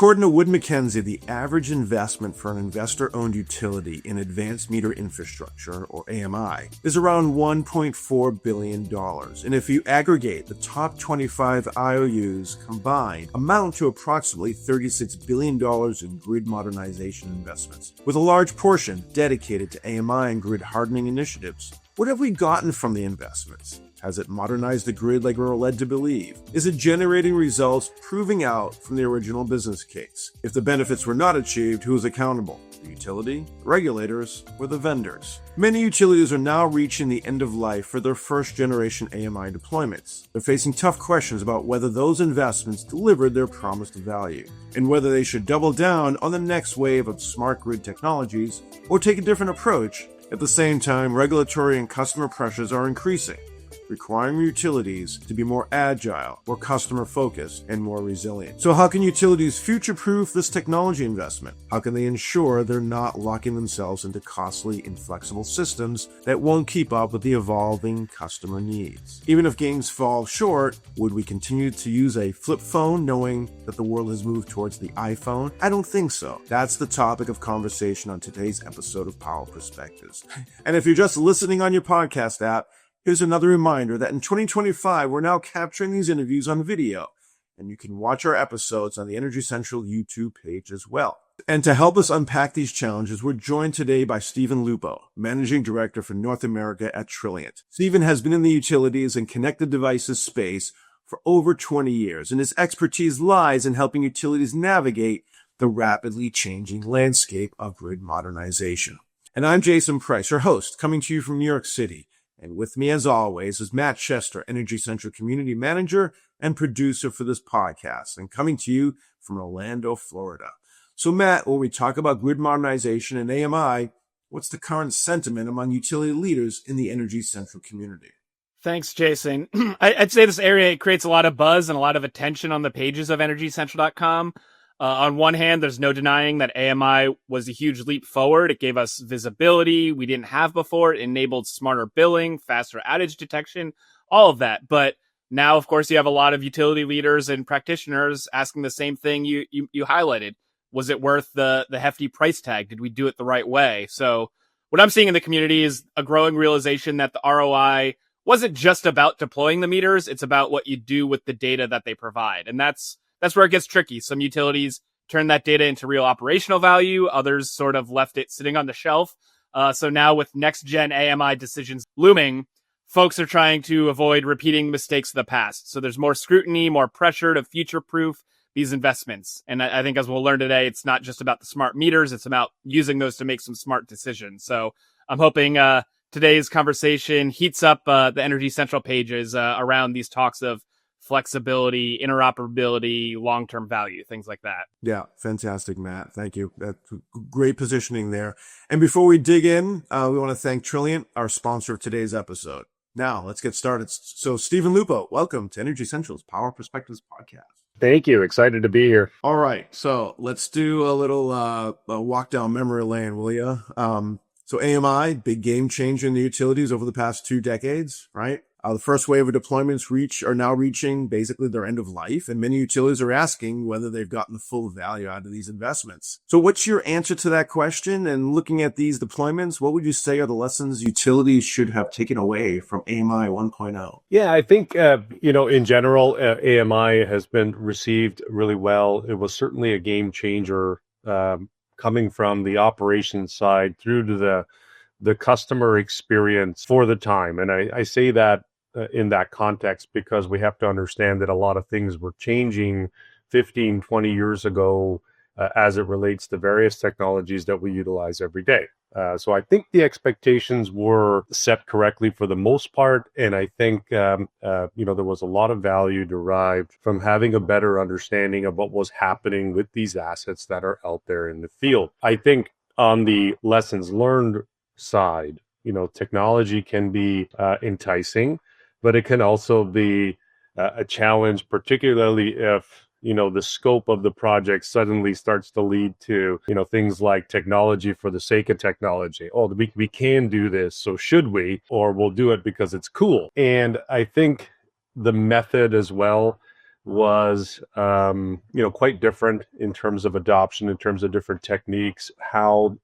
According to Wood Mackenzie, the average investment for an investor-owned utility in advanced meter infrastructure, or AMI, is around $1.4 billion. And if you aggregate the top 25 IOUs combined, amount to approximately $36 billion in grid modernization investments, with a large portion dedicated to AMI and grid hardening initiatives. What have we gotten from the investments? Has it modernized the grid like we're led to believe? Is it generating results proving out from the original business case? If the benefits were not achieved, who is accountable? The utility, the regulators, or the vendors? Many utilities are now reaching the end of life for their first generation AMI deployments. They're facing tough questions about whether those investments delivered their promised value, and whether they should double down on the next wave of smart grid technologies or take a different approach. At the same time, regulatory and customer pressures are increasing, requiring utilities to be more agile, more customer-focused, and more resilient. So how can utilities future-proof this technology investment? How can they ensure they're not locking themselves into costly, inflexible systems that won't keep up with the evolving customer needs? Even if gains fall short, would we continue to use a flip phone knowing that the world has moved towards the iPhone? I don't think so. That's the topic of conversation on today's episode of Power Perspectives. And if you're just listening on your podcast app, here's another reminder that in 2025, we're now capturing these interviews on video, and you can watch our episodes on the Energy Central YouTube page as well. And to help us unpack these challenges, we're joined today by Steven Lupo, Managing Director for North America at Trilliant. Steven has been in the utilities and connected devices space for over 20 years, and his expertise lies in helping utilities navigate the rapidly changing landscape of grid modernization. And I'm Jason Price, your host, coming to you from New York City. And with me, as always, is Matt Chester, Energy Central Community Manager and producer for this podcast, and coming to you from Orlando, Florida. So, Matt, when we talk about grid modernization and AMI, what's the current sentiment among utility leaders in the Energy Central community? Thanks, Jason. I'd say this area creates a lot of buzz and a lot of attention on the pages of EnergyCentral.com. On one hand, there's no denying that AMI was a huge leap forward. It gave us visibility we didn't have before. It enabled smarter billing, faster outage detection, all of that. But now, of course, you have a lot of utility leaders and practitioners asking the same thing you highlighted. Was it worth the hefty price tag? Did we do it the right way? So what I'm seeing in the community is a growing realization that the ROI wasn't just about deploying the meters. It's about what you do with the data that they provide. And that's where it gets tricky. Some utilities turn that data into real operational value. Others sort of left it sitting on the shelf. So now with next-gen AMI decisions looming, folks are trying to avoid repeating mistakes of the past. So there's more scrutiny, more pressure to future-proof these investments. And I think as we'll learn today, it's not just about the smart meters. It's about using those to make some smart decisions. So I'm hoping today's conversation heats up the Energy Central pages around these talks of flexibility, interoperability, long-term value, things like that. Yeah, fantastic, Matt. Thank you. That's great positioning there. And before we dig in, we want to thank Trilliant, our sponsor of today's episode. Now, let's get started. So, Steven Lupo, welcome to Energy Central's Power Perspectives podcast. Thank you. Excited to be here. All right. So let's do a little a walk down memory lane, will you? So AMI, big game changer in the utilities over the past 2 decades, right? The first wave of deployments are now reaching basically their end of life, and many utilities are asking whether they've gotten the full value out of these investments. So what's your answer to that question? And looking at these deployments, what would you say are the lessons utilities should have taken away from AMI 1.0? Yeah, I think, in general, AMI has been received really well. It was certainly a game changer coming from the operations side through to the customer experience for the time. And I say that in that context because we have to understand that a lot of things were changing 15, 20 years ago as it relates to various technologies that we utilize every day. So I think the expectations were set correctly for the most part. And I think, there was a lot of value derived from having a better understanding of what was happening with these assets that are out there in the field. I think on the lessons learned side, technology can be enticing, but it can also be a challenge, particularly if, the scope of the project suddenly starts to lead to, things like technology for the sake of technology. Oh, we can do this, so should we? Or we'll do it because it's cool. And I think the method as well was, quite different in terms of adoption, in terms of different techniques, how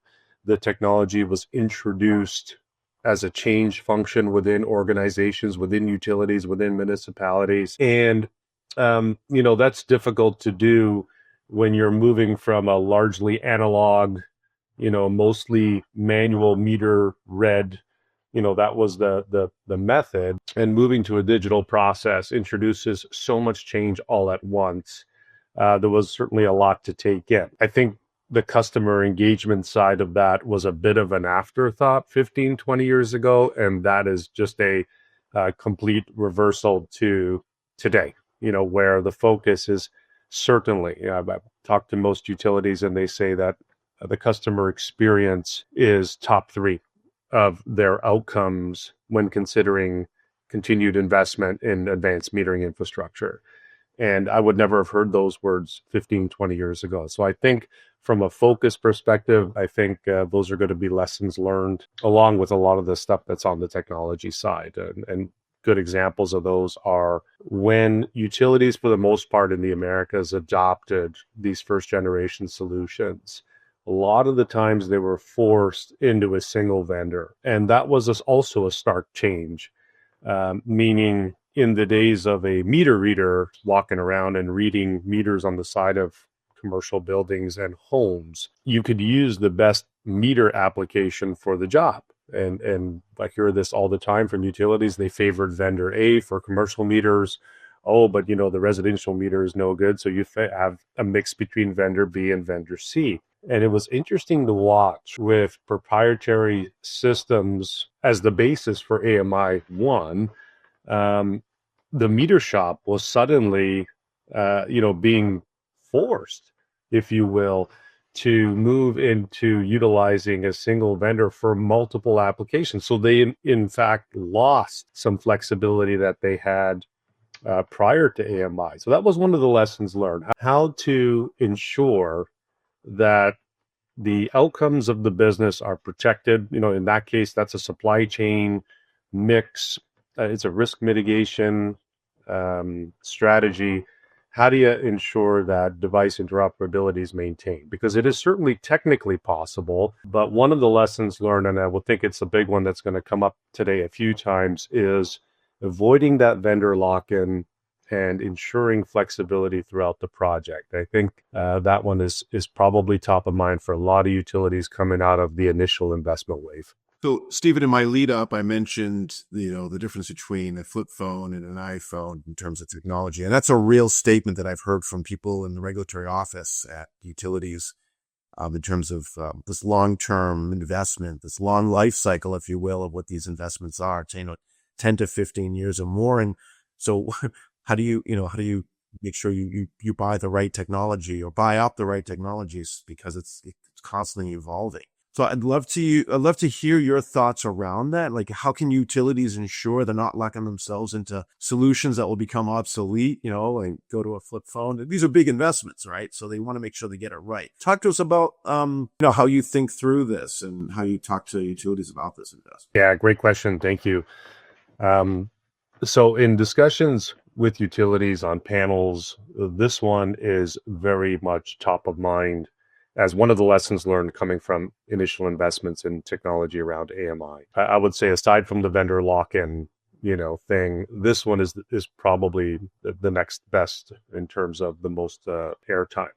the technology was introduced as a change function within organizations, within utilities, within municipalities. And, that's difficult to do when you're moving from a largely analog, mostly manual meter read, that was the method, and moving to a digital process introduces so much change all at once. There was certainly a lot to take in. I think the customer engagement side of that was a bit of an afterthought 15, 20 years ago, and that is just a complete reversal to today, where the focus is certainly, I've talked to most utilities and they say that the customer experience is top three of their outcomes when considering continued investment in advanced metering infrastructure. And I would never have heard those words 15, 20 years ago. So I think from a focus perspective, I think those are going to be lessons learned along with a lot of the stuff that's on the technology side. And good examples of those are when utilities, for the most part in the Americas, adopted these first generation solutions. A lot of the times they were forced into a single vendor. And that was also a stark change, meaning in the days of a meter reader walking around and reading meters on the side of commercial buildings and homes, you could use the best meter application for the job. And I hear this all the time from utilities. They favored vendor A for commercial meters. Oh, but the residential meter is no good. So you have a mix between vendor B and vendor C. And it was interesting to watch with proprietary systems as the basis for AMI 1. The meter shop was suddenly, being forced, if you will, to move into utilizing a single vendor for multiple applications. So they, in fact, lost some flexibility that they had prior to AMI. So that was one of the lessons learned, how to ensure that the outcomes of the business are protected. In that case, that's a supply chain mix. It's a risk mitigation strategy. How do you ensure that device interoperability is maintained? Because it is certainly technically possible, but one of the lessons learned, and I will think it's a big one that's going to come up today a few times, is avoiding that vendor lock-in and ensuring flexibility throughout the project. I think that one is probably top of mind for a lot of utilities coming out of the initial investment wave. So, Steven, in my lead up, I mentioned, the difference between a flip phone and an iPhone in terms of technology. And that's a real statement that I've heard from people in the regulatory office at utilities in terms of this long-term investment, this long life cycle, if you will, of what these investments are, 10 to 15 years or more. And so how do you make sure you buy the right technology or buy up the right technologies, because it's constantly evolving. So I'd love to hear your thoughts around that. Like, how can utilities ensure they're not locking themselves into solutions that will become obsolete, like go to a flip phone? These are big investments, right? So they want to make sure they get it right. Talk to us about, how you think through this and how you talk to utilities about this investment. Yeah, great question. Thank you. So in discussions with utilities on panels, this one is very much top of mind as one of the lessons learned coming from initial investments in technology around AMI. I would say, aside from the vendor lock-in, thing, this one is probably the next best in terms of the most airtime.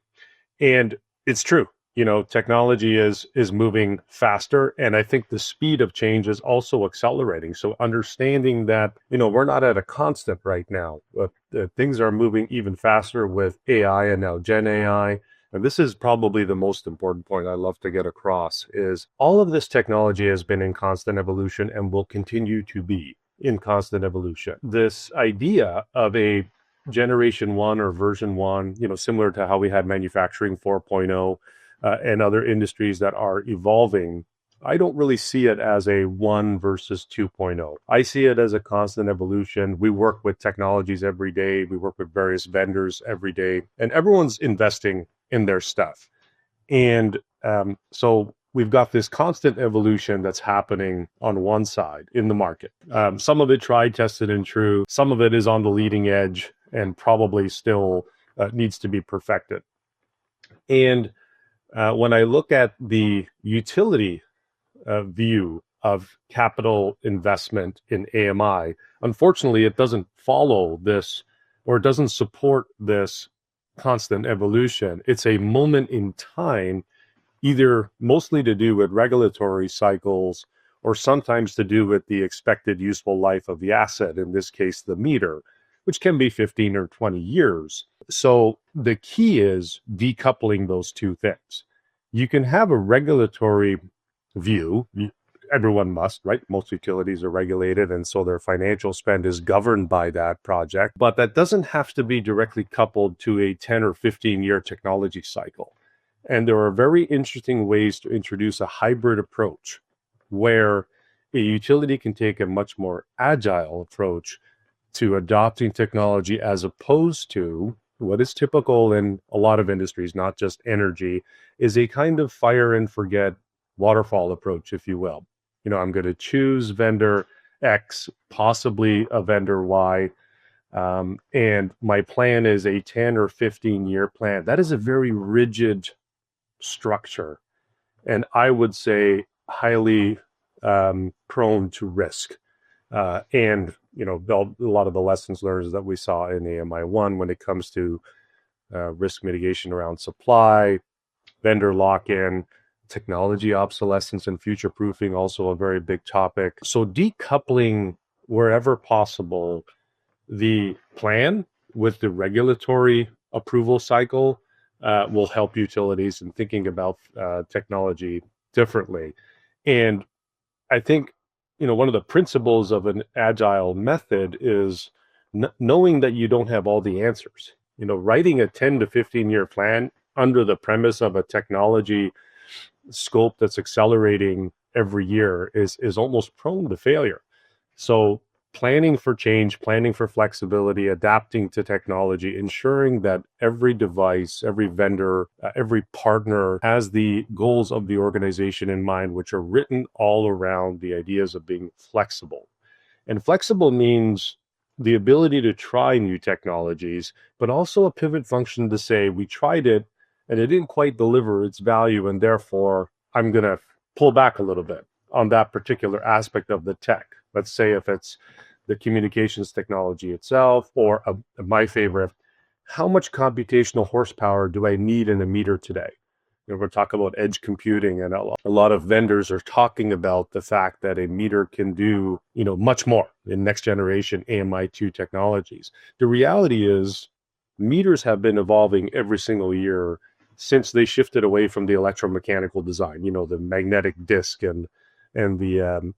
And it's true. Technology is moving faster, and I think the speed of change is also accelerating. So understanding that, we're not at a constant right now, but things are moving even faster with AI and now Gen AI. And this is probably the most important point I love to get across, is all of this technology has been in constant evolution and will continue to be in constant evolution. This idea of a generation 1 or version 1, similar to how we had manufacturing 4.0 and other industries that are evolving, I don't really see it as a 1 versus 2.0. I see it as a constant evolution. We work with technologies every day. We work with various vendors every day, and everyone's investing in their stuff. And so we've got this constant evolution that's happening on one side in the market. Some of it tried, tested, and true. Some of it is on the leading edge and probably still needs to be perfected. And when I look at the utility view of capital investment in AMI, unfortunately, it doesn't follow this, or it doesn't support this constant evolution. It's a moment in time, either mostly to do with regulatory cycles or sometimes to do with the expected useful life of the asset, in this case, the meter, which can be 15 or 20 years. So the key is decoupling those two things. You can have a regulatory view. Everyone must, right? Most utilities are regulated, and so their financial spend is governed by that project. But that doesn't have to be directly coupled to a 10 or 15-year technology cycle. And there are very interesting ways to introduce a hybrid approach where a utility can take a much more agile approach to adopting technology, as opposed to what is typical in a lot of industries, not just energy, is a kind of fire and forget waterfall approach, if you will. I'm going to choose vendor X, possibly a vendor Y, and my plan is a 10 or 15-year plan. That is a very rigid structure, and I would say highly prone to risk. And a lot of the lessons learned that we saw in AMI 1 when it comes to risk mitigation around supply, vendor lock-in, technology obsolescence, and future proofing, also a very big topic. So decoupling wherever possible the plan with the regulatory approval cycle will help utilities in thinking about technology differently. And I think, one of the principles of an agile method is knowing that you don't have all the answers. Writing a 10 to 15-year plan under the premise of a technology scope that's accelerating every year is almost prone to failure. So planning for change, planning for flexibility, adapting to technology, ensuring that every device, every vendor, every partner has the goals of the organization in mind, which are written all around the ideas of being flexible. And flexible means the ability to try new technologies, but also a pivot function to say, we tried it and it didn't quite deliver its value, and therefore I'm going to pull back a little bit on that particular aspect of the tech. Let's say if it's the communications technology itself, or my favorite, how much computational horsepower do I need in a meter today? We're talking about edge computing, and a lot of vendors are talking about the fact that a meter can do, much more in next generation AMI2 technologies. The reality is meters have been evolving every single year since they shifted away from the electromechanical design, the magnetic disc and the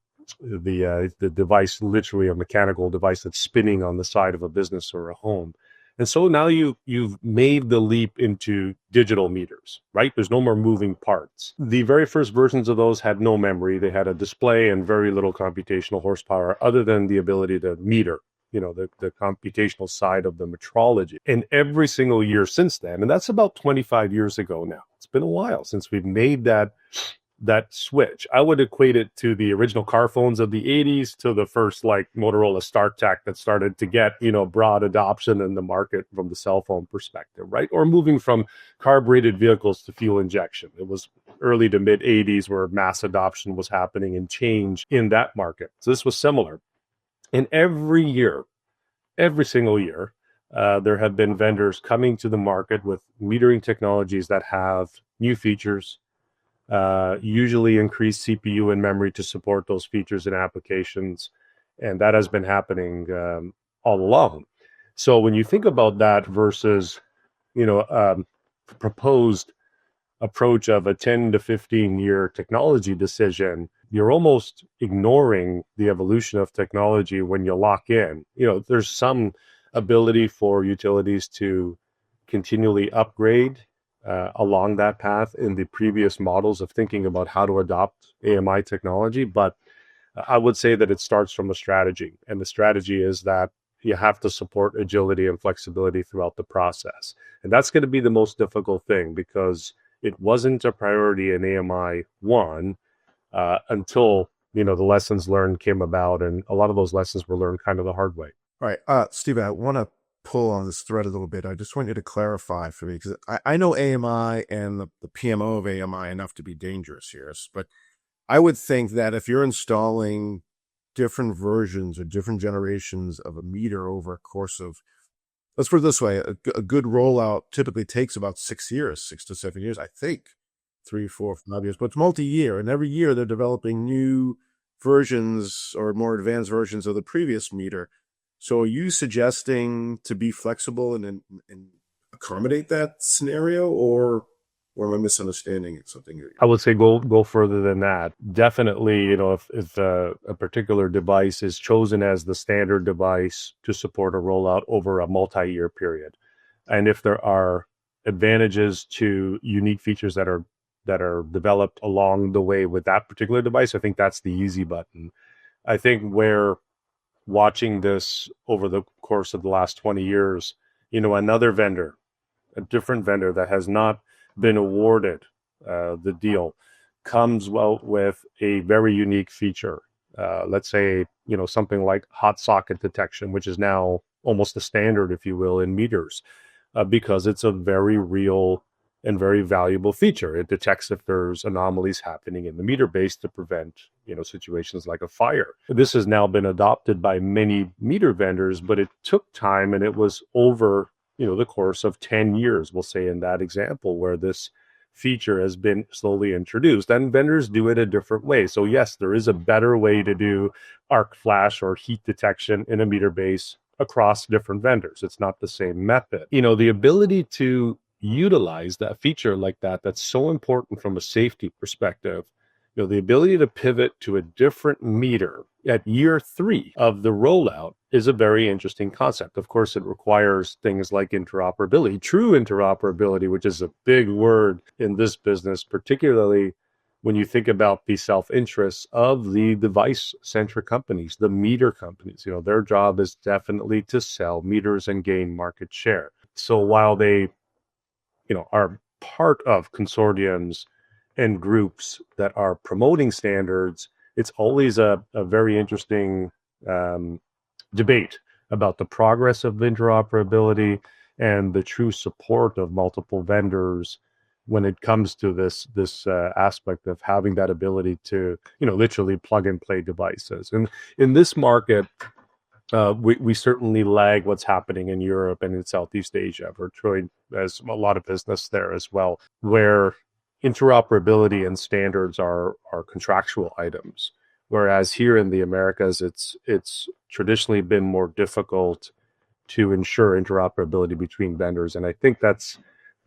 device, literally a mechanical device that's spinning on the side of a business or a home. And so now you've made the leap into digital meters, right? There's no more moving parts. The very first versions of those had no memory. They had a display and very little computational horsepower other than the ability to meter, the computational side of the metrology. And every single year since then, and that's about 25 years ago now, it's been a while since we've made that switch. I would equate it to the original car phones of the 80s, to the first Motorola StarTAC that started to get, broad adoption in the market from the cell phone perspective, right? Or moving from carbureted vehicles to fuel injection. It was early to mid 80s where mass adoption was happening and change in that market. So this was similar. And every single year, there have been vendors coming to the market with metering technologies that have new features, usually increased CPU and memory to support those features and applications. And that has been happening all along. So when you think about that versus, proposed approach of a 10 to 15 year technology decision, you're almost ignoring the evolution of technology when you lock in. There's some ability for utilities to continually upgrade along that path in the previous models of thinking about how to adopt AMI technology. But I would say that it starts from a strategy. And the strategy is that you have to support agility and flexibility throughout the process. And that's going to be the most difficult thing, because it wasn't a priority in AMI 1 until, the lessons learned came about. And a lot of those lessons were learned kind of the hard way. All right, Steve, I want to pull on this thread a little bit. I just want you to clarify for me, because I know AMI and the PMO of AMI enough to be dangerous here, but I would think that if you're installing different versions or different generations of a meter over a course of, let's put it this way, a good rollout typically takes about 6 years, 6 to 7 years, I think, 3, 4, 5 years, but it's multi-year. And every year they're developing new versions or more advanced versions of the previous meter. So are you suggesting to be flexible and accommodate that scenario, or am I misunderstanding something? I would say go further than that. Definitely, if a particular device is chosen as the standard device to support a rollout over a multi-year period, and if there are advantages to unique features that are developed along the way with that particular device, I think that's the easy button. I think where watching this over the course of the last 20 years, another vendor, a different vendor that has not been awarded the deal, comes with a very unique feature. Let's say, something like hot socket detection, which is now almost a standard, if you will, in meters, because it's a very real and very valuable feature. It detects if there's anomalies happening in the meter base to prevent, situations like a fire. This has now been adopted by many meter vendors, but it took time, and it was over, the course of 10 years, we'll say, in that example, where this feature has been slowly introduced, and vendors do it a different way. So yes, there is a better way to do arc flash or heat detection in a meter base across different vendors. It's not the same method. The ability to utilize that feature like that's so important from a safety perspective. The ability to pivot to a different meter at year 3 of the rollout is a very interesting concept. Of course, it requires things like interoperability, true interoperability, which is a big word in this business, particularly when you think about the self-interests of the device-centric companies, the meter companies. Their job is definitely to sell meters and gain market share. So while they are part of consortiums and groups that are promoting standards, it's always a very interesting debate about the progress of interoperability and the true support of multiple vendors when it comes to this aspect of having that ability to literally plug and play devices. And in this market, we certainly lag what's happening in Europe and in Southeast Asia. Trilliant has a lot of business there as well, where interoperability and standards are contractual items. Whereas here in the Americas, it's traditionally been more difficult to ensure interoperability between vendors. And I think that's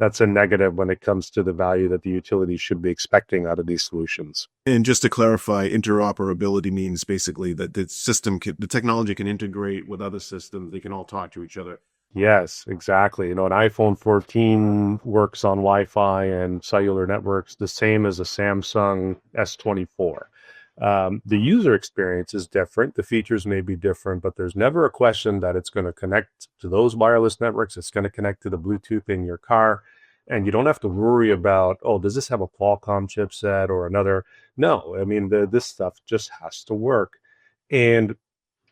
a negative when it comes to the value that the utilities should be expecting out of these solutions. And just to clarify, interoperability means basically that the technology can integrate with other systems. They can all talk to each other. Yes, exactly. An iPhone 14 works on Wi-Fi and cellular networks the same as a Samsung S24. The user experience is different. The features may be different, but there's never a question that it's going to connect to those wireless networks. It's going to connect to the Bluetooth in your car. And you don't have to worry about, does this have a Qualcomm chipset or another? No, I mean, this stuff just has to work. And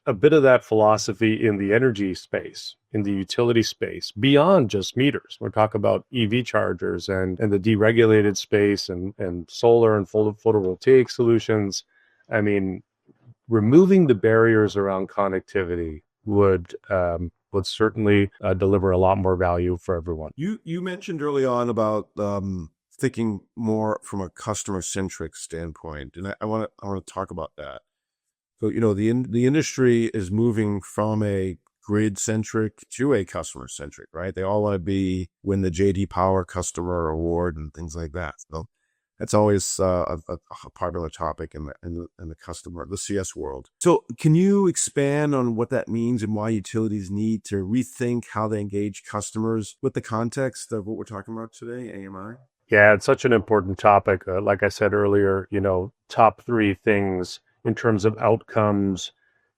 a bit of that philosophy in the energy space, in the utility space, beyond just meters. We're talking about EV chargers and the deregulated space and solar and photovoltaic solutions. I mean, removing the barriers around connectivity would certainly deliver a lot more value for everyone. You mentioned early on about thinking more from a customer-centric standpoint, and I want to talk about that. So, the industry is moving from a grid-centric to a customer-centric, right? They all want to win the JD Power Customer Award and things like that. So that's always a popular topic in the CS world. So can you expand on what that means and why utilities need to rethink how they engage customers with the context of what we're talking about today, AMI? Yeah, it's such an important topic. Like I said earlier, top 3 things in terms of outcomes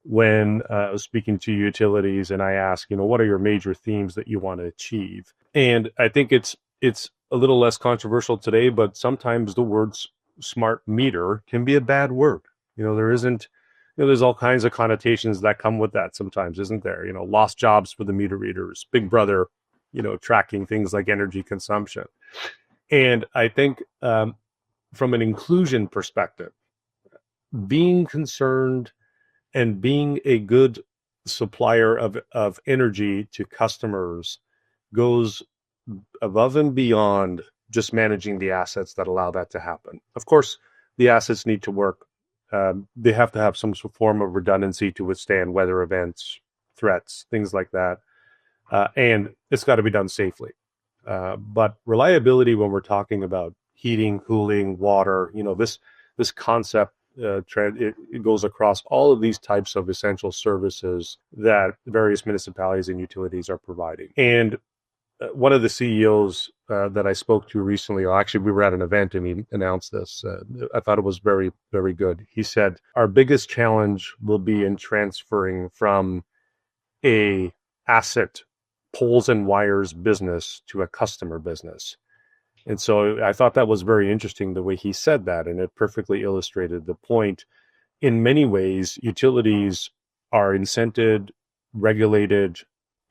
when I was speaking to utilities and I ask, what are your major themes that you want to achieve? And I think it's a little less controversial today, but sometimes the word smart meter can be a bad word. There isn't there's all kinds of connotations that come with that sometimes, isn't there? Lost jobs for the meter readers, Big Brother, tracking things like energy consumption. And I think from an inclusion perspective, being concerned and being a good supplier of energy to customers goes above and beyond just managing the assets that allow that to happen. Of course, the assets need to work. They have to have some form of redundancy to withstand weather events, threats, things like that. And it's got to be done safely. But reliability, when we're talking about heating, cooling, water, this concept, it goes across all of these types of essential services that various municipalities and utilities are providing. And one of the CEOs that I spoke to recently, or actually we were at an event and he announced this, I thought it was very, very good. He said, our biggest challenge will be in transferring from a asset poles and wires business to a customer business. And so I thought that was very interesting the way he said that, and it perfectly illustrated the point. In many ways, utilities are incented, regulated,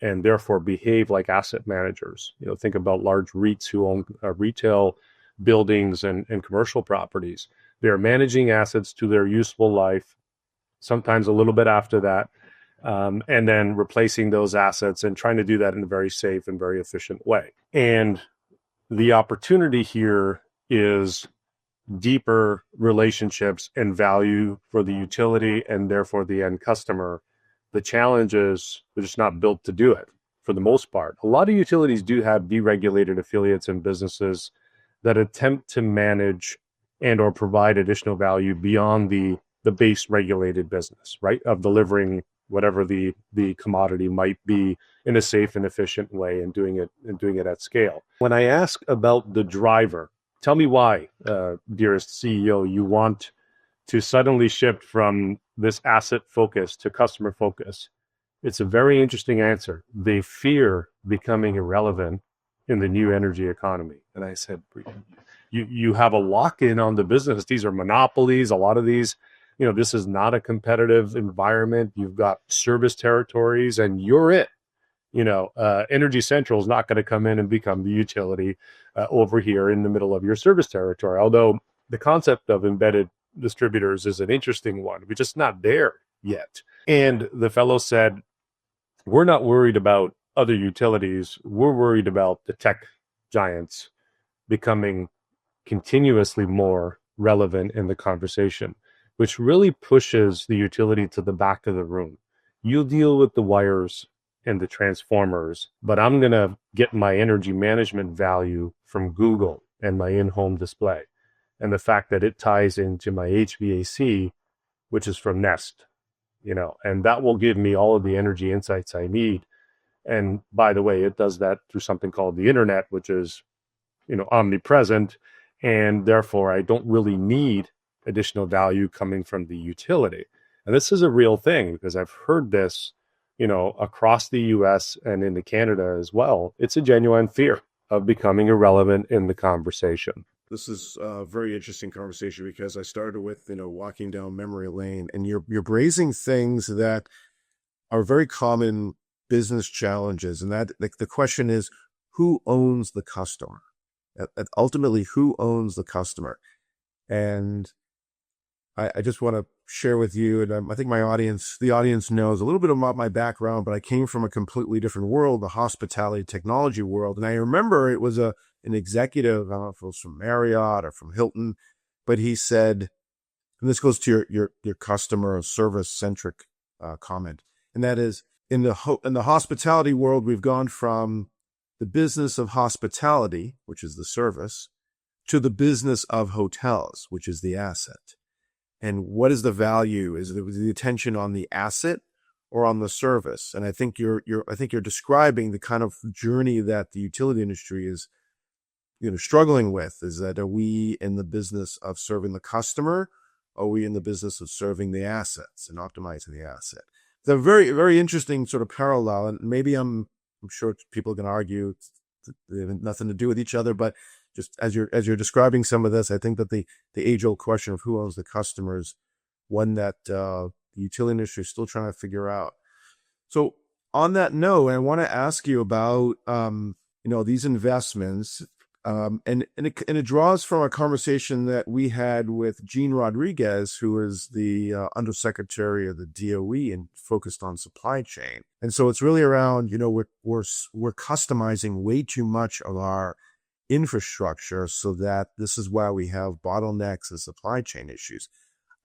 and therefore behave like asset managers. Think about large REITs who own retail buildings and commercial properties. They're managing assets to their useful life, sometimes a little bit after that, and then replacing those assets and trying to do that in a very safe and very efficient way. And the opportunity here is deeper relationships and value for the utility and therefore the end customer. The challenge is they're just not built to do it for the most part. A lot of utilities do have deregulated affiliates and businesses that attempt to manage and or provide additional value beyond the base regulated business, right? Of delivering whatever the commodity might be in a safe and efficient way and doing it at scale. When I ask about the driver, tell me why, dearest CEO, you want to suddenly shift from this asset focus to customer focus. It's a very interesting answer. They fear becoming irrelevant in the new energy economy. And I said, you have a lock-in on the business. These are monopolies. A lot of these, this is not a competitive environment. You've got service territories and you're it. Energy Central is not going to come in and become the utility over here in the middle of your service territory. Although the concept of embedded distributors is an interesting one. We're just not there yet. And the fellow said, we're not worried about other utilities. We're worried about the tech giants becoming continuously more relevant in the conversation, which really pushes the utility to the back of the room. You'll deal with the wires and the transformers, but I'm going to get my energy management value from Google and my in-home display. And the fact that it ties into my HVAC, which is from Nest, and that will give me all of the energy insights I need. And by the way, it does that through something called the internet, which is, omnipresent. And therefore, I don't really need additional value coming from the utility. And this is a real thing because I've heard this, across the US and into Canada as well. It's a genuine fear of becoming irrelevant in the conversation. This is a very interesting conversation because I started with, walking down memory lane, and you're raising things that are very common business challenges. And that the question is, who owns the customer? Ultimately, who owns the customer? And I just want to share with you, and I think the audience knows a little bit about my background, but I came from a completely different world, the hospitality technology world. And I remember it was an executive, I don't know if it was from Marriott or from Hilton, but he said, and this goes to your customer service centric comment, and that is in the hospitality world, we've gone from the business of hospitality, which is the service, to the business of hotels, which is the asset. And what is the value? Is it the attention on the asset or on the service? And I think you're describing the kind of journey that the utility industry is, struggling with. Is that, are we in the business of serving the customer? Or are we in the business of serving the assets and optimizing the asset? It's a very, very interesting sort of parallel. And maybe I'm sure people can argue they have nothing to do with each other, but just as you're describing some of this, I think that the age-old question of who owns the customer is one that the utility industry is still trying to figure out. So on that note, I want to ask you about, these investments. And it draws from a conversation that we had with Gene Rodriguez, who is the undersecretary of the DOE and focused on supply chain. And so it's really around, we're customizing way too much of our infrastructure, so that this is why we have bottlenecks and supply chain issues.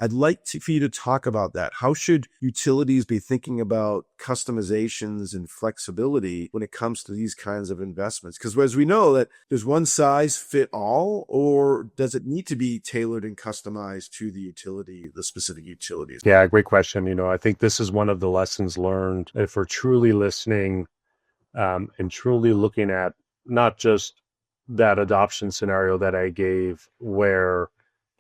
I'd like for you to talk about that. How should utilities be thinking about customizations and flexibility when it comes to these kinds of investments? Because as we know, that there's one size fit all, or does it need to be tailored and customized to the utility, the specific utilities? Yeah, great question. I think this is one of the lessons learned if we're truly listening and truly looking at not just that adoption scenario that I gave, where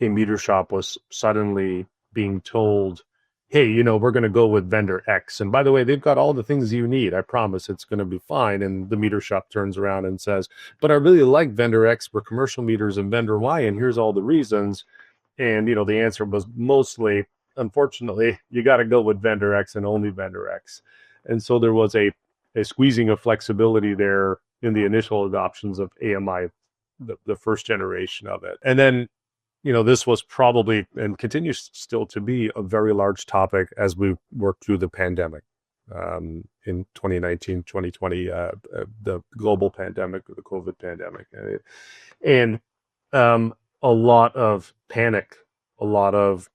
a meter shop was suddenly being told, hey, we're going to go with vendor X. And by the way, they've got all the things you need. I promise it's going to be fine. And the meter shop turns around and says, but I really like vendor X for commercial meters and vendor Y, and here's all the reasons. And, the answer was mostly, unfortunately, you got to go with vendor X and only vendor X. And so there was a squeezing of flexibility there in the initial adoptions of AMI, the first generation of it. And then, this was probably and continues still to be a very large topic as we work through the pandemic in 2019, 2020, the global pandemic, the COVID pandemic. And a lot of panic, a lot of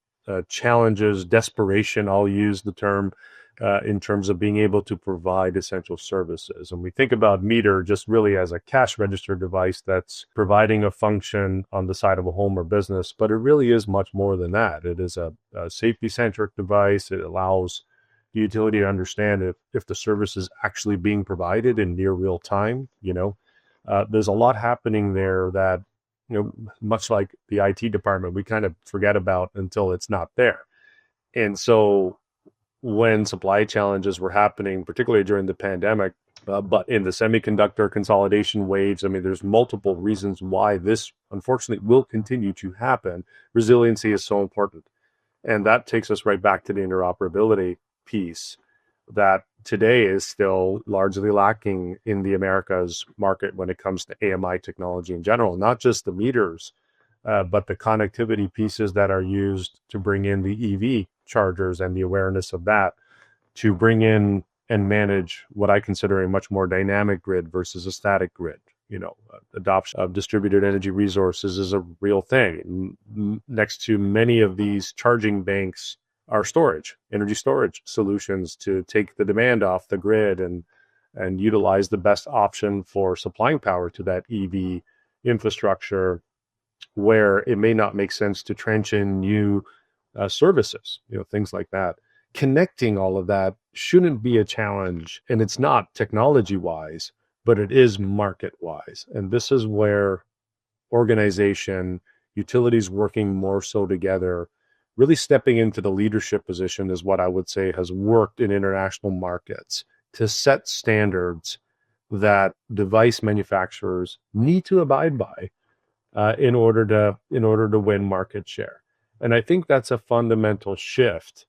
challenges, desperation, I'll use the term, in terms of being able to provide essential services. And we think about meter just really as a cash register device that's providing a function on the side of a home or business, but it really is much more than that. It is a safety-centric device. It allows the utility to understand if the service is actually being provided in near real time. There's a lot happening there that, much like the IT department, we kind of forget about until it's not there. And so when supply challenges were happening, particularly during the pandemic, but in the semiconductor consolidation waves, there's multiple reasons why this, unfortunately, will continue to happen. Resiliency is so important. And that takes us right back to the interoperability piece that today is still largely lacking in the Americas market when it comes to AMI technology in general, not just the meters, but the connectivity pieces that are used to bring in the EV chargers and the awareness of that, to bring in and manage what I consider a much more dynamic grid versus a static grid. Adoption of distributed energy resources is a real thing. Next to many of these charging banks are energy storage solutions to take the demand off the grid and utilize the best option for supplying power to that EV infrastructure, where it may not make sense to trench in new services, things like that. Connecting all of that shouldn't be a challenge, and it's not technology-wise, but it is market-wise. And this is where organization, utilities working more so together, really stepping into the leadership position is what I would say has worked in international markets to set standards that device manufacturers need to abide by in order to win market share. And I think that's a fundamental shift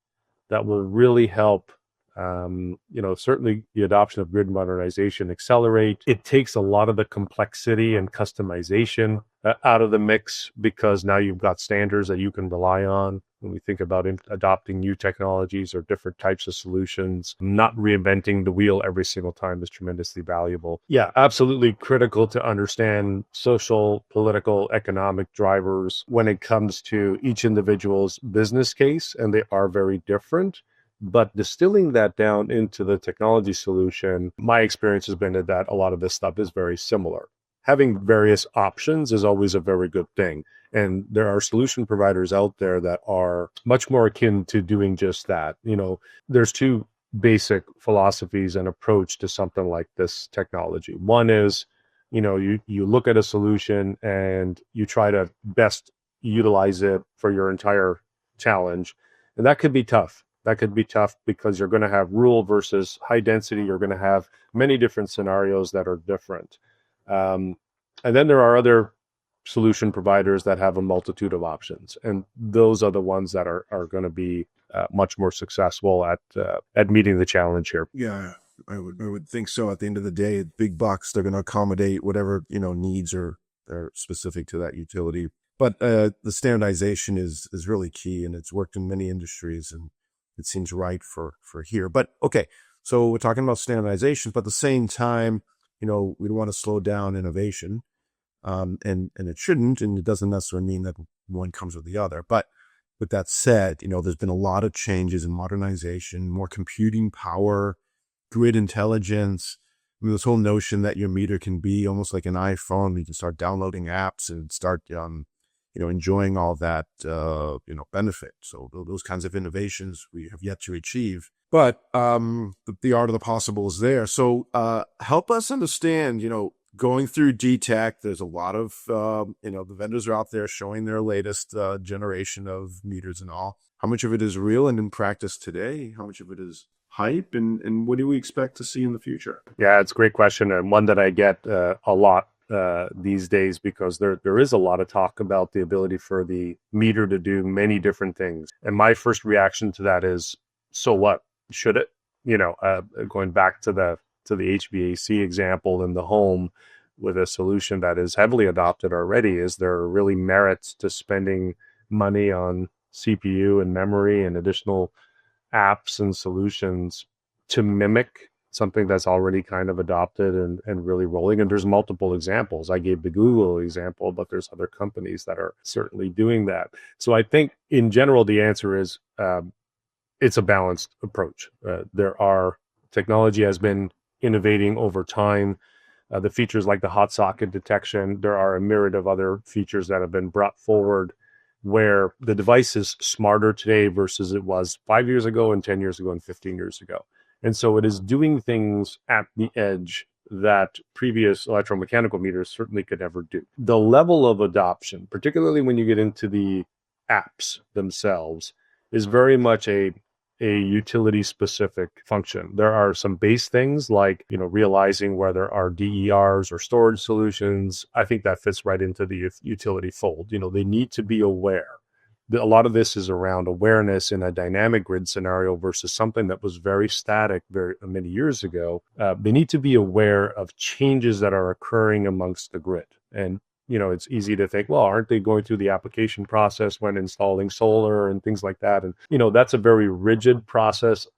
that will really help, certainly the adoption of grid modernization accelerate. It takes a lot of the complexity and customization out of the mix, because now you've got standards that you can rely on. When we think about adopting new technologies or different types of solutions, not reinventing the wheel every single time is tremendously valuable. Yeah, absolutely critical to understand social, political, economic drivers when it comes to each individual's business case, and they are very different. But distilling that down into the technology solution, my experience has been that a lot of this stuff is very similar. Having various options is always a very good thing. And there are solution providers out there that are much more akin to doing just that. There's two basic philosophies and approach to something like this technology. One is, you look at a solution and you try to best utilize it for your entire challenge. And that could be tough. That could be tough because you're going to have rural versus high density. You're going to have many different scenarios that are different. And then there are other solution providers that have a multitude of options. And those are the ones that are going to be much more successful at meeting the challenge here. Yeah, I would think so. At the end of the day, big bucks, they're going to accommodate whatever, needs are specific to that utility. But the standardization is really key, and it's worked in many industries, and it seems right for here. But okay, so we're talking about standardization, but at the same time, we don't want to slow down innovation, and it shouldn't, and it doesn't necessarily mean that one comes with the other. But with that said, there's been a lot of changes in modernization, more computing power, grid intelligence. I mean, this whole notion that your meter can be almost like an iPhone. You can start downloading apps and start, enjoying all that, benefit. So those kinds of innovations we have yet to achieve. But the art of the possible is there. So help us understand, going through DTEC, there's a lot of, the vendors are out there showing their latest generation of meters and all. How much of it is real and in practice today? How much of it is hype? And what do we expect to see in the future? Yeah, it's a great question, and one that I get a lot these days, because there is a lot of talk about the ability for the meter to do many different things. And my first reaction to that is, so what? Should it? Going back to the HVAC example in the home, with a solution that is heavily adopted already, is there really merits to spending money on CPU and memory and additional apps and solutions to mimic something that's already kind of adopted and really rolling? And there's multiple examples. I gave the Google example, but there's other companies that are certainly doing that. So I think in general, the answer is it's a balanced approach. Technology has been innovating over time. The features like the hot socket detection, there are a myriad of other features that have been brought forward where the device is smarter today versus it was 5 years ago and 10 years ago and 15 years ago. And so it is doing things at the edge that previous electromechanical meters certainly could never do. The level of adoption, particularly when you get into the apps themselves, is very much a utility specific function. There are some base things like, realizing where there are DERs or storage solutions. I think that fits right into the utility fold. They need to be aware. A lot of this is around awareness in a dynamic grid scenario versus something that was very static very many years ago. They need to be aware of changes that are occurring amongst the grid. And it's easy to think, well, aren't they going through the application process when installing solar and things like that? And, that's a very rigid process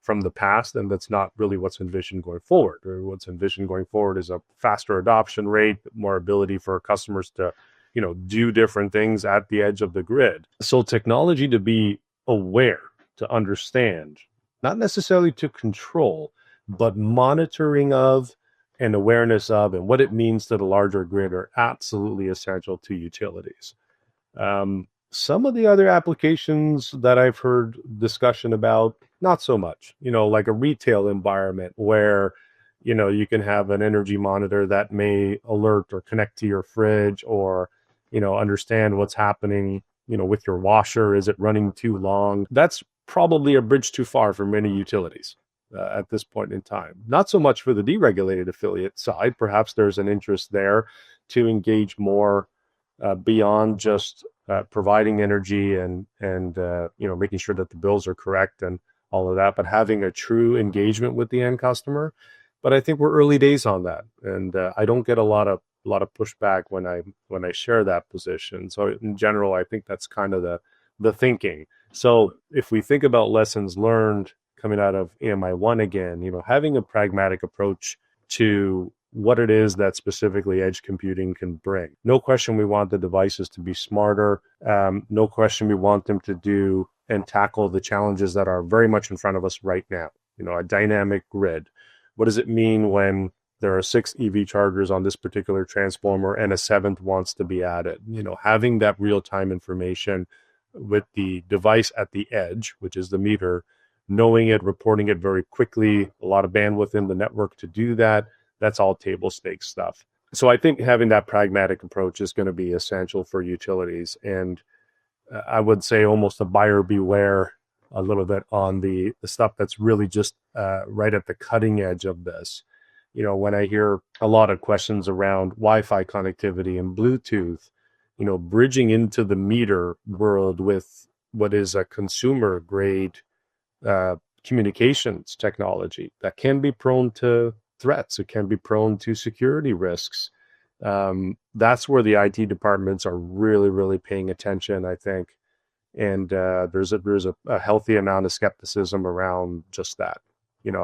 from the past, and that's not really what's envisioned going forward. Or what's envisioned going forward is a faster adoption rate, more ability for customers to, do different things at the edge of the grid. So technology to be aware, to understand, not necessarily to control, but monitoring of and awareness of and what it means to the larger grid are absolutely essential to utilities. Some of the other applications that I've heard discussion about, not so much, like a retail environment where, you can have an energy monitor that may alert or connect to your fridge or, understand what's happening, with your washer. Is it running too long? That's probably a bridge too far for many utilities. At this point in time. Not so much for the deregulated affiliate side. Perhaps there's an interest there to engage more beyond just providing energy and making sure that the bills are correct and all of that, but having a true engagement with the end customer. But I think we're early days on that, and I don't get a lot of pushback when I share that position. So in general, I think that's kind of the thinking. So if we think about lessons learned coming out of AMI 1 again, having a pragmatic approach to what it is that specifically edge computing can bring. No question we want the devices to be smarter. No question we want them to do and tackle the challenges that are very much in front of us right now. A dynamic grid. What does it mean when there are 6 EV chargers on this particular transformer and a 7th wants to be added? Having that real-time information with the device at the edge, which is the meter, knowing it, reporting it very quickly, a lot of bandwidth in the network to do that. That's all table stakes stuff. So I think having that pragmatic approach is going to be essential for utilities. And I would say almost a buyer beware a little bit on the stuff that's really just right at the cutting edge of this. When I hear a lot of questions around Wi-Fi connectivity and Bluetooth, bridging into the meter world with what is a consumer grade communications technology that can be prone to threats. It can be prone to security risks. That's where the IT departments are really, really paying attention, I think. And there's a healthy amount of skepticism around just that.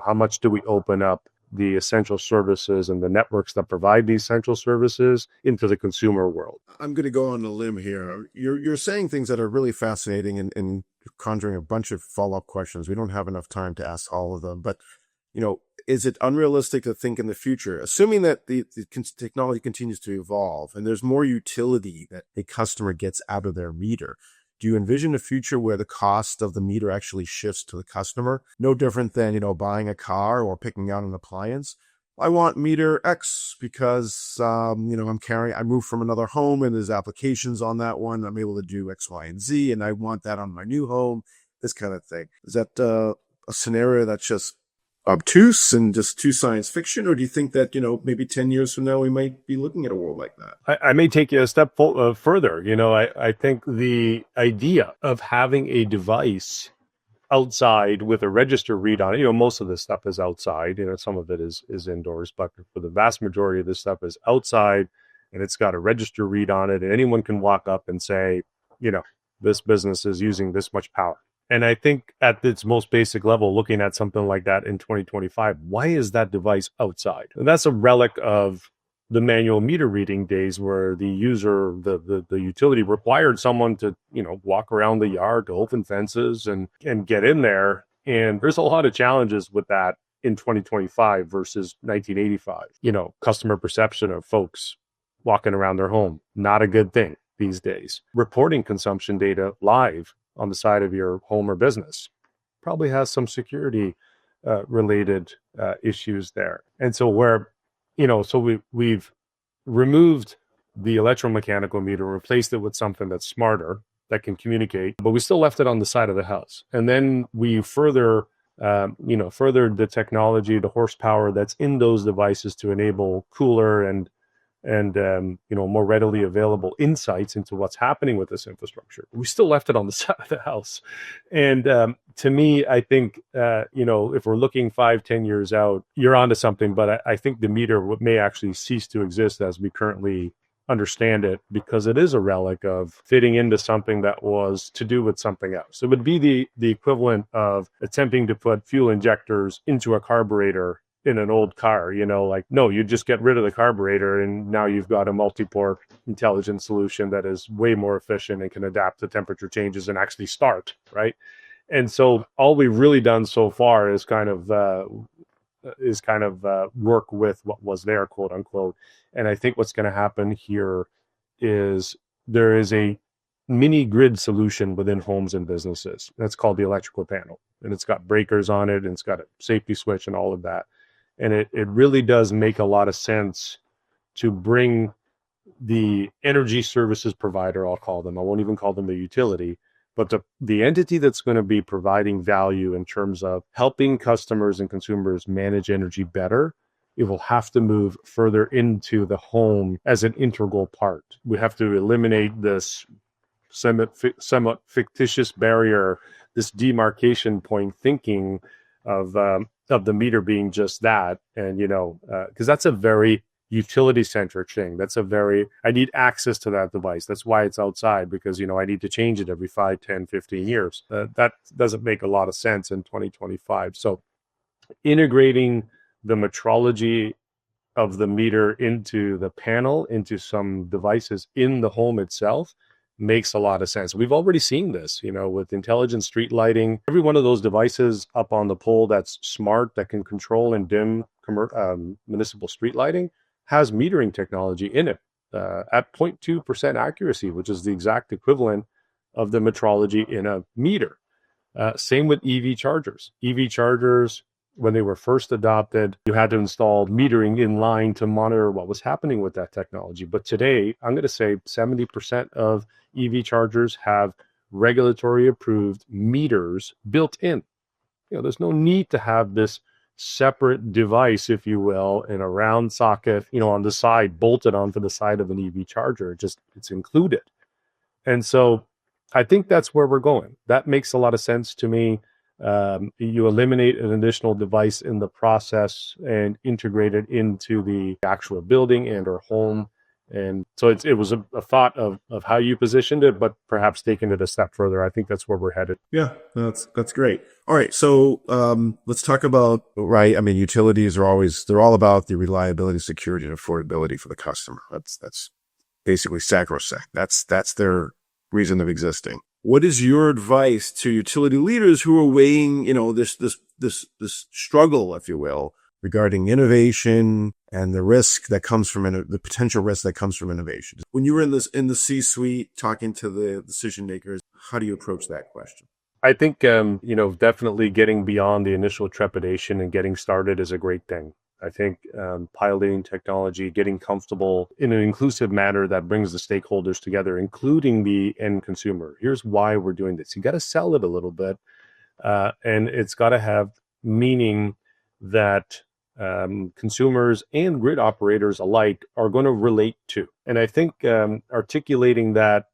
How much do we open up the essential services and the networks that provide these essential services into the consumer world? I'm going to go on a limb here. You're saying things that are really fascinating and conjuring a bunch of follow-up questions. We don't have enough time to ask all of them, but is it unrealistic to think in the future, assuming that the technology continues to evolve and there's more utility that a customer gets out of their meter? Do you envision a future where the cost of the meter actually shifts to the customer? No different than, buying a car or picking out an appliance. I want meter X because, I moved from another home and there's applications on that one. I'm able to do X, Y, and Z, and I want that on my new home, this kind of thing. Is that a scenario that's just obtuse and just too science fiction, or do you think that maybe 10 years from now we might be looking at a world like that? I may take you a step further. I think the idea of having a device outside with a register read on it, most of this stuff is outside, some of it is indoors, but for the vast majority of this stuff is outside, and it's got a register read on it, and anyone can walk up and say, this business is using this much power. And I think at its most basic level, looking at something like that in 2025, why is that device outside? And that's a relic of the manual meter reading days where the user, the utility required someone to, walk around the yard to open fences and get in there. And there's a lot of challenges with that in 2025 versus 1985. Customer perception of folks walking around their home, not a good thing these days. Reporting consumption data live on the side of your home or business probably has some security related issues there. And so we've removed the electromechanical meter, replaced it with something that's smarter, that can communicate, but we still left it on the side of the house. And then we furthered the technology, the horsepower that's in those devices to enable cooler and more readily available insights into what's happening with this infrastructure. We still left it on the side of the house. And to me, I think, if we're looking 5-10 years out, you're onto something, but I think the meter may actually cease to exist as we currently understand it, because it is a relic of fitting into something that was to do with something else. It would be the equivalent of attempting to put fuel injectors into a carburetor in an old car, no, you just get rid of the carburetor and now you've got a multi-port intelligent solution that is way more efficient and can adapt to temperature changes and actually start, right? And so all we've really done so far is kind of work with what was there, quote unquote. And I think what's going to happen here is there is a mini grid solution within homes and businesses. That's called the electrical panel, and it's got breakers on it, and it's got a safety switch and all of that. And it really does make a lot of sense to bring the energy services provider, I'll call them, I won't even call them the utility, but the entity that's going to be providing value in terms of helping customers and consumers manage energy better. It will have to move further into the home as an integral part. We have to eliminate this somewhat fictitious barrier, this demarcation point thinking of the meter being just that. And, because that's a very utility-centric thing. I need access to that device. That's why it's outside, because, I need to change it every 5, 10, 15 years. That doesn't make a lot of sense in 2025. So integrating the metrology of the meter into the panel, into some devices in the home itself, makes a lot of sense. We've already seen this, with intelligent street lighting. Every one of those devices up on the pole that's smart, that can control and dim municipal street lighting, has metering technology in it at 0.2% accuracy, which is the exact equivalent of the metrology in a meter. Same with EV chargers. EV chargers, when they were first adopted, you had to install metering in line to monitor what was happening with that technology. But today, I'm going to say 70% of EV chargers have regulatory approved meters built in. There's no need to have this separate device, if you will, in a round socket, on the side, bolted onto the side of an EV charger. It's included. And so I think that's where we're going. That makes a lot of sense to me. You eliminate an additional device in the process and integrate it into the actual building and or home. And so it was a thought of how you positioned it, but perhaps taking it a step further. I think that's where we're headed. Yeah, that's great. All right, so let's talk about, right. I mean, utilities they're all about the reliability, security, and affordability for the customer. That's basically sacrosanct. That's their reason of existing. What is your advice to utility leaders who are weighing, this struggle, if you will, regarding innovation and the risk that comes from the potential risk that comes from innovation? When you were in the C-suite talking to the decision makers, how do you approach that question? I think definitely getting beyond the initial trepidation and getting started is a great thing. I think piloting technology, getting comfortable in an inclusive manner that brings the stakeholders together, including the end consumer. Here's why we're doing this. You got to sell it a little bit, and it's got to have meaning that consumers and grid operators alike are going to relate to. And I think articulating that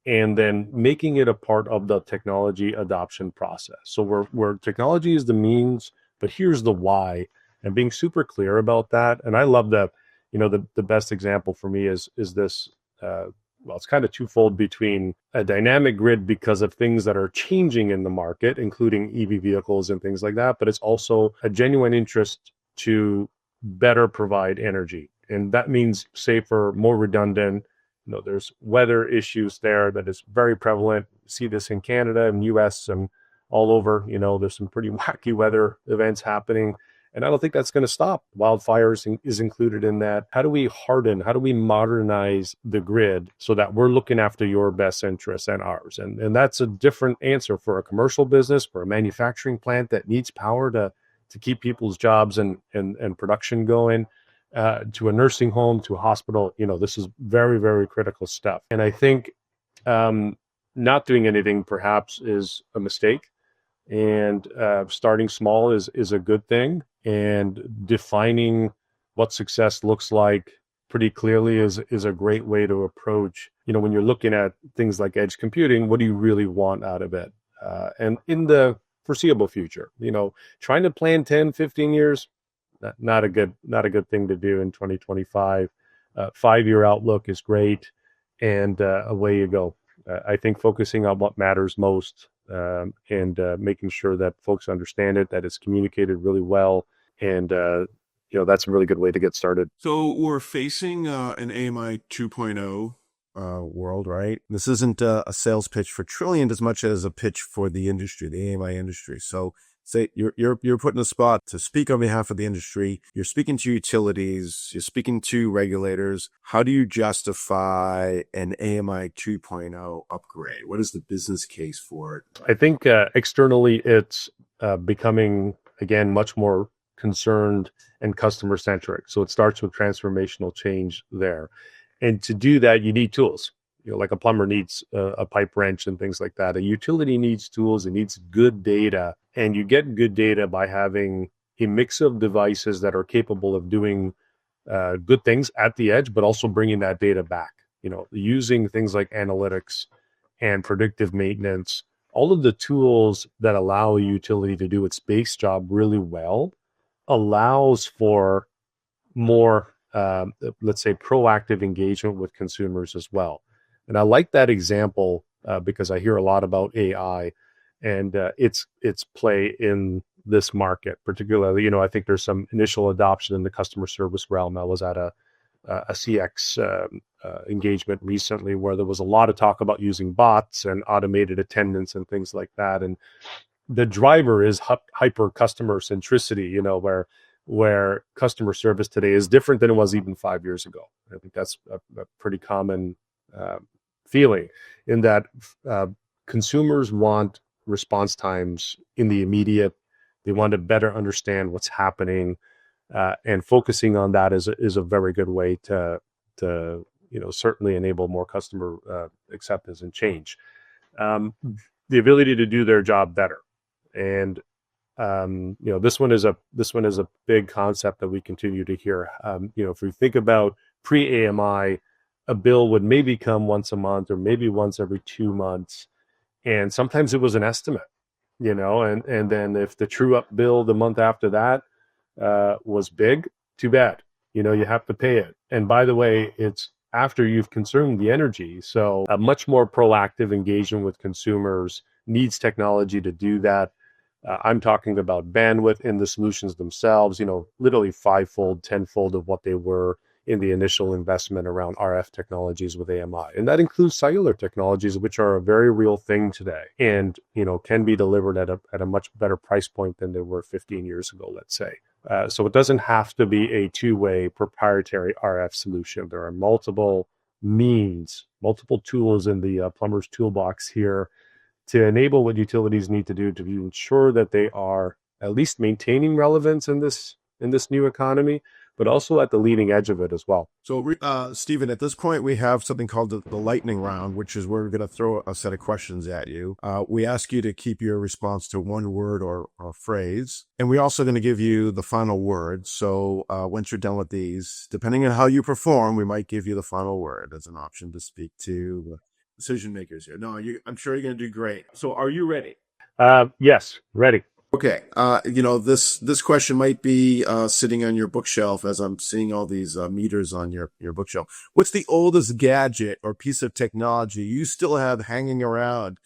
and then making it a part of the technology adoption process. So where technology is the means, but here's the why. And being super clear about that. And I love that, the best example for me is this, it's kind of twofold between a dynamic grid because of things that are changing in the market, including EV vehicles and things like that. But it's also a genuine interest to better provide energy. And that means safer, more redundant. There's weather issues there that is very prevalent. You see this in Canada and US and all over, there's some pretty wacky weather events happening. And I don't think that's going to stop. Wildfires is included in that. How do we modernize the grid so that we're looking after your best interests and ours? And that's a different answer for a commercial business, for a manufacturing plant that needs power to keep people's jobs and production going, to a nursing home, to a hospital. This is very, very critical stuff. And I think not doing anything perhaps is a mistake. And starting small is a good thing, and defining what success looks like pretty clearly is a great way to approach, when you're looking at things like edge computing, what do you really want out of it? And in the foreseeable future, trying to plan 10, 15 years, not a good thing to do in 2025. 5-year outlook is great, and away you go. I think focusing on what matters most, and making sure that folks understand it, that it's communicated really well, and that's a really good way to get started. So we're facing an AMI 2.0 world, right? This isn't a sales pitch for Trilliant as much as a pitch for the industry, the AMI industry. So say you're put in a spot to speak on behalf of the industry. You're speaking to utilities. You're speaking to regulators. How do you justify an AMI 2.0 upgrade? What is the business case for it? I think externally it's becoming, again, much more concerned and customer centric. So it starts with transformational change there. And to do that, you need tools. Like a plumber needs a pipe wrench and things like that. A utility needs tools. It needs good data. And you get good data by having a mix of devices that are capable of doing good things at the edge, but also bringing that data back. Using things like analytics and predictive maintenance, all of the tools that allow a utility to do its base job really well allows for more, let's say, proactive engagement with consumers as well. And I like that example because I hear a lot about AI and its play in this market, particularly. I think there's some initial adoption in the customer service realm. I was at a CX engagement recently where there was a lot of talk about using bots and automated attendance and things like that. And the driver is hyper customer centricity, where customer service today is different than it was even 5 years ago. I think that's a pretty common feeling in that consumers want response times in the immediate. They want to better understand what's happening, and focusing on that is a very good way to certainly enable more customer acceptance and change. The ability to do their job better, and this one is a big concept that we continue to hear. If we think about pre-AMI, a bill would maybe come once a month or maybe once every 2 months. And sometimes it was an estimate, and then if the true up bill the month after that was big, too bad. You have to pay it. And by the way, it's after you've consumed the energy. So a much more proactive engagement with consumers needs technology to do that. I'm talking about bandwidth in the solutions themselves, literally fivefold, tenfold of what they were in the initial investment around RF technologies with AMI. And that includes cellular technologies, which are a very real thing today and, can be delivered at a much better price point than they were 15 years ago, let's say. So it doesn't have to be a two-way proprietary RF solution. There are multiple means, multiple tools in the plumber's toolbox here to enable what utilities need to do to ensure that they are at least maintaining relevance in this new economy, but also at the leading edge of it as well. So, Steven, at this point, we have something called the lightning round, which is we're going to throw a set of questions at you. We ask you to keep your response to one word or phrase. And we're also going to give you the final word. So once you're done with these, depending on how you perform, we might give you the final word as an option to speak to decision makers here. No, I'm sure you're going to do great. So are you ready? Yes, ready. Okay. This question might be sitting on your bookshelf as I'm seeing all these meters on your bookshelf. What's the oldest gadget or piece of technology you still have hanging around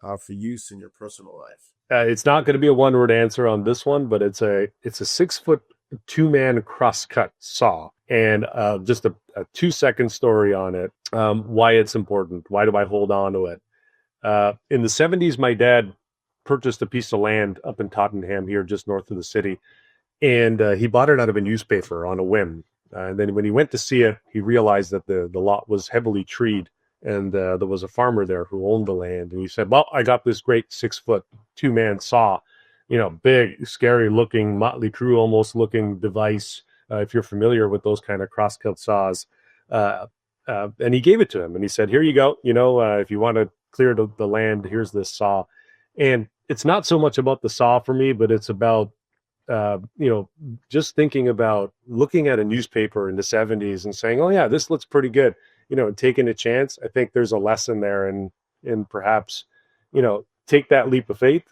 for use in your personal life? It's not going to be a one-word answer on this one, but it's a 6-foot 2-man crosscut saw. And just a 2-second story on it, why it's important. Why do I hold on to it? In the 70s, my dad purchased a piece of land up in Tottenham here, just north of the city. And he bought it out of a newspaper on a whim. And then when he went to see it, he realized that the lot was heavily treed. And there was a farmer there who owned the land. And he said, well, I got this great 6-foot 2-man saw, big, scary looking, Motley Crue almost looking device. If you're familiar with those kind of crosscut saws. And he gave it to him and he said, here you go. If you want to clear the land, here's this saw. And it's not so much about the saw for me, but it's about, just thinking about looking at a newspaper in the 70s and saying, oh yeah, this looks pretty good, and taking a chance. I think there's a lesson there and perhaps, take that leap of faith,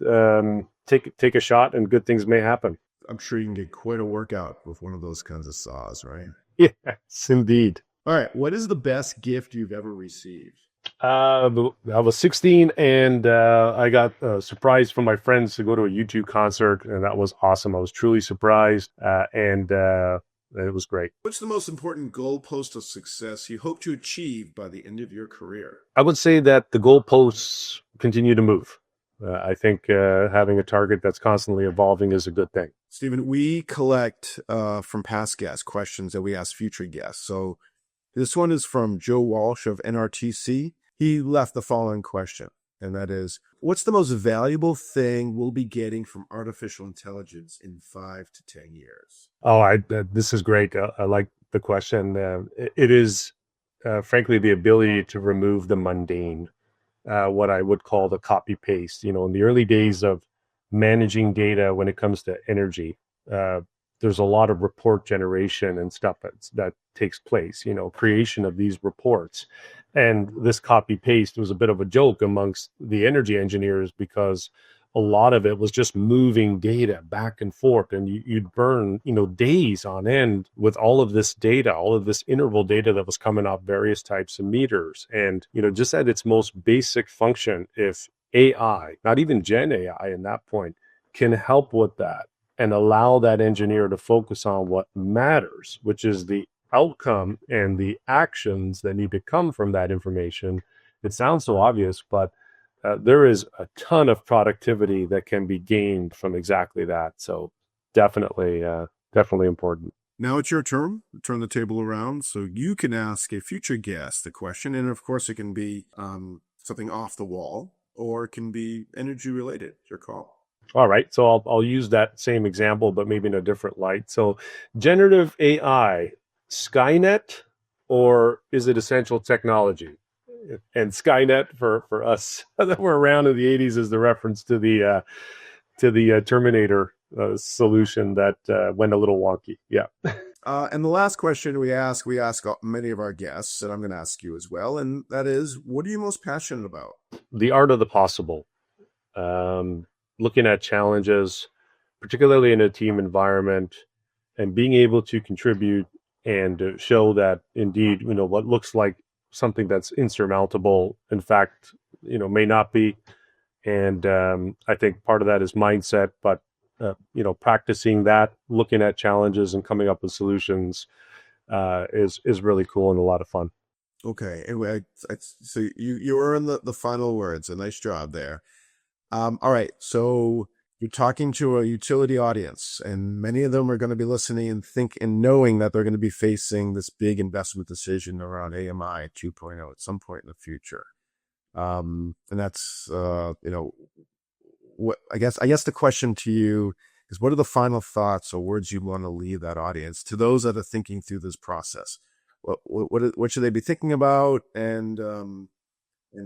take a shot and good things may happen. I'm sure you can get quite a workout with one of those kinds of saws, right? Yes, indeed. All right. What is the best gift you've ever received? I was 16 and I got a surprise from my friends to go to a U2 concert, and that was awesome. I was truly surprised, and it was great. What's the most important goalpost of success you hope to achieve by the end of your career? I would say that the goalposts continue to move. I think having a target that's constantly evolving is a good thing. Steven, we collect from past guests questions that we ask future guests. So this one is from Joe Walsh of NRTC. He left the following question, and that is, what's the most valuable thing we'll be getting from artificial intelligence in 5 to 10 years? Oh, this is great. I like the question. It is, frankly, the ability to remove the mundane. What I would call the copy paste. In the early days of managing data when it comes to energy, there's a lot of report generation and stuff that takes place, creation of these reports. And this copy paste was a bit of a joke amongst the energy engineers because a lot of it was just moving data back and forth, and you'd burn, days on end with all of this data, all of this interval data that was coming off various types of meters. And, just at its most basic function, if AI, not even Gen AI in that point, can help with that and allow that engineer to focus on what matters, which is the outcome and the actions that need to come from that information. It sounds so obvious, but there is a ton of productivity that can be gained from exactly that. So definitely important. Now it's your turn to turn the table around so you can ask a future guest the question. And of course, it can be something off the wall or it can be energy related. It's your call. All right. So I'll use that same example, but maybe in a different light. So generative AI, Skynet, or is it essential technology? And Skynet for us that were around in the 80s is the reference to the Terminator solution that went a little wonky. Yeah. And the last question we ask many of our guests, and I'm going to ask you as well, and that is, what are you most passionate about? the art of the possible, looking at challenges, particularly in a team environment, and being able to contribute and show that indeed, what looks like something that's insurmountable, in fact, may not be. And I think part of that is mindset, but practicing that, looking at challenges and coming up with solutions is really cool and a lot of fun. Okay. Anyway, so you earned the final words. A nice job there. All right. So you're talking to a utility audience, and many of them are going to be listening and knowing that they're going to be facing this big investment decision around AMI 2.0 at some point in the future. And that's, what I guess the question to you is, what are the final thoughts or words you want to leave that audience to those that are thinking through this process? What should they be thinking about, and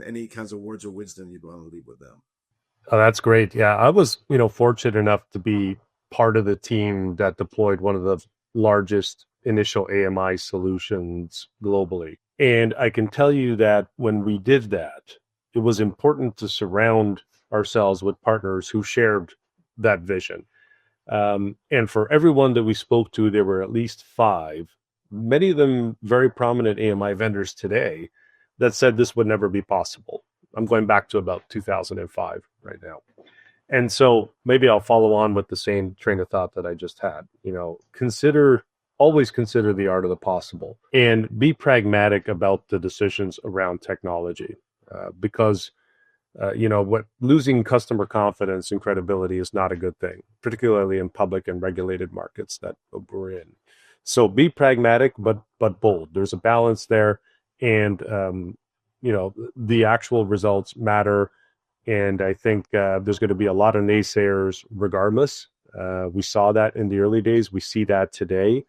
any kinds of words of wisdom you'd want to leave with them? Oh, that's great. Yeah, I was, fortunate enough to be part of the team that deployed one of the largest initial AMI solutions globally. And I can tell you that when we did that, it was important to surround ourselves with partners who shared that vision. And for everyone that we spoke to, there were at least 5, many of them very prominent AMI vendors today, that said this would never be possible. I'm going back to about 2005 right now. And so maybe I'll follow on with the same train of thought that I just had. Always consider the art of the possible, and be pragmatic about the decisions around technology, because what losing customer confidence and credibility is not a good thing, particularly in public and regulated markets that we're in. So be pragmatic, but bold. There's a balance there, and the actual results matter. And I think there's going to be a lot of naysayers regardless. We saw that in the early days. We see that today.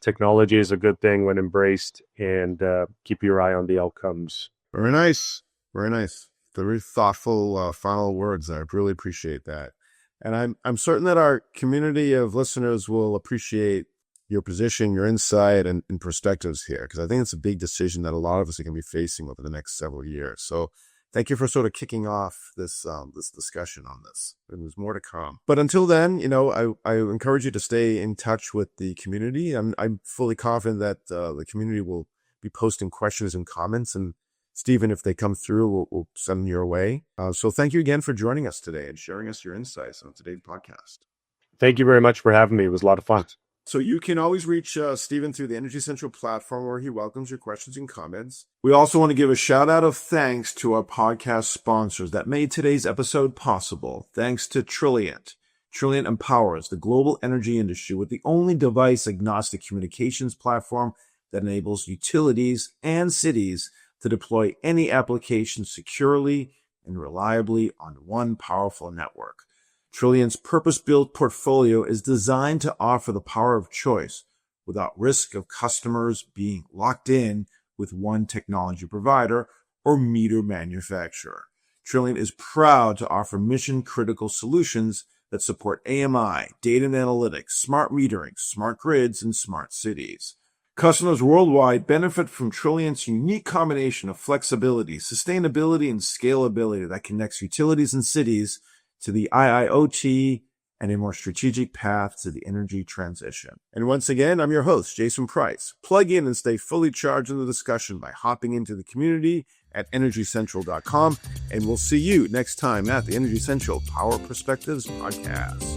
Technology is a good thing when embraced, and keep your eye on the outcomes. Very nice. Very nice. Very thoughtful final words. I really appreciate that. And I'm certain that our community of listeners will appreciate your position, your insight, and perspectives here, because I think it's a big decision that a lot of us are going to be facing over the next several years. So thank you for sort of kicking off this discussion on this. There's more to come. But until then, I encourage you to stay in touch with the community. I'm fully confident that the community will be posting questions and comments, and Steven, if they come through, we'll send them your way. So thank you again for joining us today and sharing us your insights on today's podcast. Thank you very much for having me. It was a lot of fun. So you can always reach Steven through the Energy Central platform, where he welcomes your questions and comments. We also want to give a shout out of thanks to our podcast sponsors that made today's episode possible. Thanks to Trilliant. Trilliant empowers the global energy industry with the only device-agnostic communications platform that enables utilities and cities to deploy any application securely and reliably on one powerful network. Trilliant's purpose-built portfolio is designed to offer the power of choice without risk of customers being locked in with one technology provider or meter manufacturer. Trilliant is proud to offer mission-critical solutions that support AMI, data and analytics, smart metering, smart grids, and smart cities. Customers worldwide benefit from Trilliant's unique combination of flexibility, sustainability, and scalability that connects utilities and cities to the IIoT and a more strategic path to the energy transition. And once again, I'm your host, Jason Price. Plug in and stay fully charged in the discussion by hopping into the community at energycentral.com, and we'll see you next time at the Energy Central Power Perspectives Podcast.